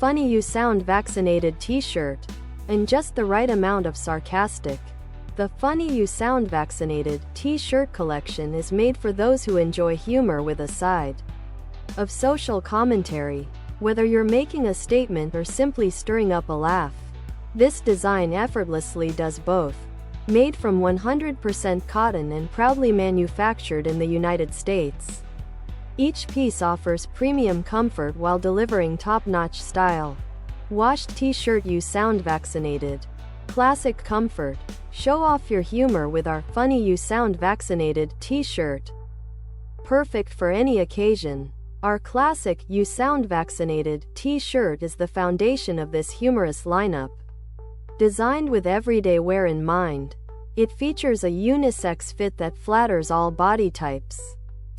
funny You Sound Vaccinated T-Shirt, and just the right amount of sarcastic. The Funny You Sound Vaccinated T-Shirt collection is made for those who enjoy humor with a side of social commentary. Whether you're making a statement or simply stirring up a laugh, this design effortlessly does both. Made from 100% cotton and proudly manufactured in the United States, each piece offers premium comfort while delivering top-notch style. Washed T-shirt You Sound Vaccinated. Classic comfort. Show off your humor with our Funny You Sound Vaccinated T-shirt. Perfect for any occasion. Our classic You Sound Vaccinated T-shirt is the foundation of this humorous lineup. Designed with everyday wear in mind, it features a unisex fit that flatters all body types.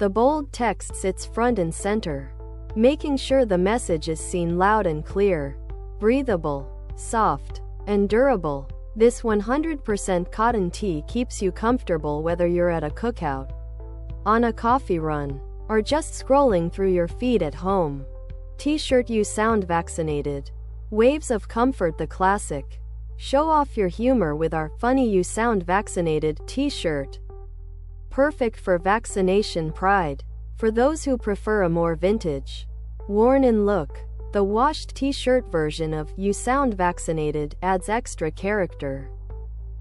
The bold text sits front and center, making sure the message is seen loud and clear. Breathable, soft, and durable, this 100% cotton tee keeps you comfortable whether you're at a cookout, on a coffee run, or just scrolling through your feed at home. T-shirt You Sound Vaccinated. Waves of comfort. The classic. Show off your humor with our Funny You Sound Vaccinated T-shirt. Perfect for vaccination pride. For those who prefer a more vintage, worn-in look, the washed T-shirt version of You Sound Vaccinated adds extra character.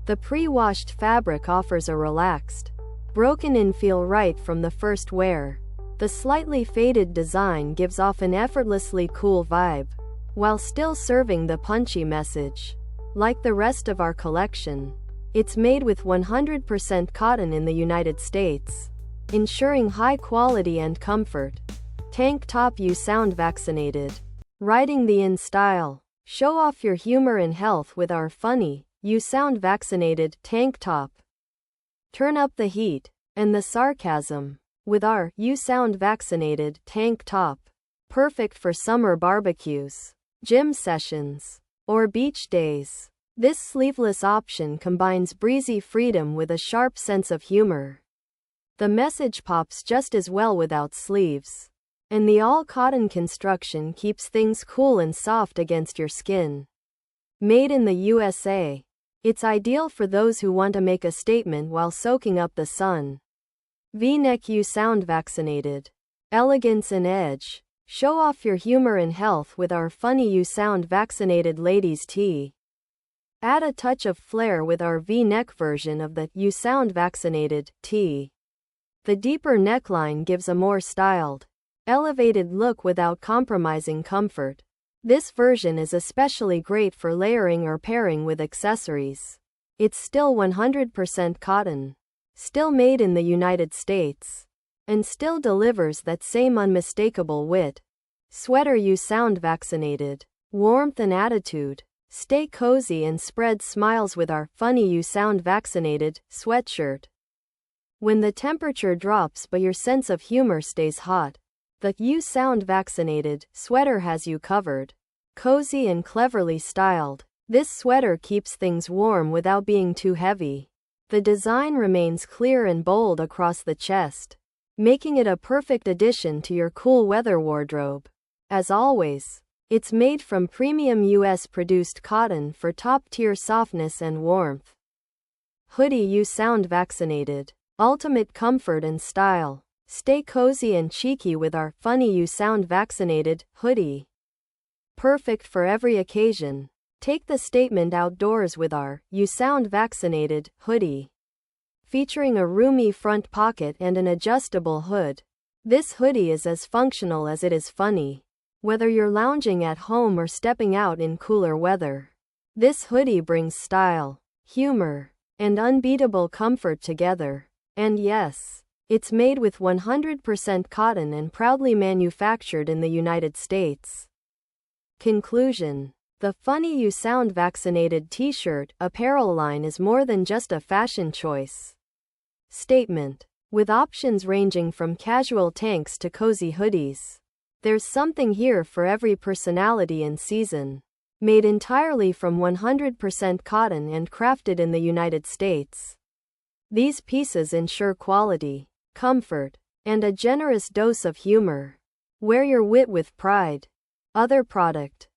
The pre-washed fabric offers a relaxed, broken-in feel right from the first wear. The slightly faded design gives off an effortlessly cool vibe, while still serving the punchy message. Like the rest of our collection, it's made with 100% cotton in the United States, ensuring high quality and comfort. Tank top You Sound Vaccinated. Riding the in style. Show off your humor and health with our Funny You Sound Vaccinated tank top. Turn up the heat and the sarcasm with our You Sound Vaccinated tank top. Perfect for summer barbecues, gym sessions, or beach days. This sleeveless option combines breezy freedom with a sharp sense of humor. The message pops just as well without sleeves, and the all-cotton construction keeps things cool and soft against your skin. Made in the USA, it's ideal for those who want to make a statement while soaking up the sun. V-neck You Sound Vaccinated. Elegance and edge. Show off your humor and health with our Funny You Sound Vaccinated ladies tee. Add a touch of flair with our V-neck version of the You Sound Vaccinated tee. The deeper neckline gives a more styled, elevated look without compromising comfort. This version is especially great for layering or pairing with accessories. It's still 100% cotton, still made in the United States, and still delivers that same unmistakable wit. Sweater You Sound Vaccinated. Warmth and attitude. Stay cozy and spread smiles with our Funny You Sound Vaccinated sweatshirt. When the temperature drops but your sense of humor stays hot, the You Sound Vaccinated sweater has you covered. Cozy and cleverly styled, this sweater keeps things warm without being too heavy. The design remains clear and bold across the chest, making it a perfect addition to your cool weather wardrobe. As always, it's made from premium US-produced cotton for top-tier softness and warmth. Hoodie You Sound Vaccinated. Ultimate comfort and style. Stay cozy and cheeky with our Funny You Sound Vaccinated hoodie. Perfect for every occasion. Take the statement outdoors with our You Sound Vaccinated hoodie. Featuring a roomy front pocket and an adjustable hood, this hoodie is as functional as it is funny. Whether you're lounging at home or stepping out in cooler weather, this hoodie brings style, humor, and unbeatable comfort together. And yes, it's made with 100% cotton and proudly manufactured in the United States. Conclusion. The Funny You Sound Vaccinated T-shirt apparel line is more than just a fashion choice. Statement. With options ranging from casual tanks to cozy hoodies, there's something here for every personality and season. Made entirely from 100% cotton and crafted in the United States, these pieces ensure quality, comfort, and a generous dose of humor. Wear your wit with pride. Other product.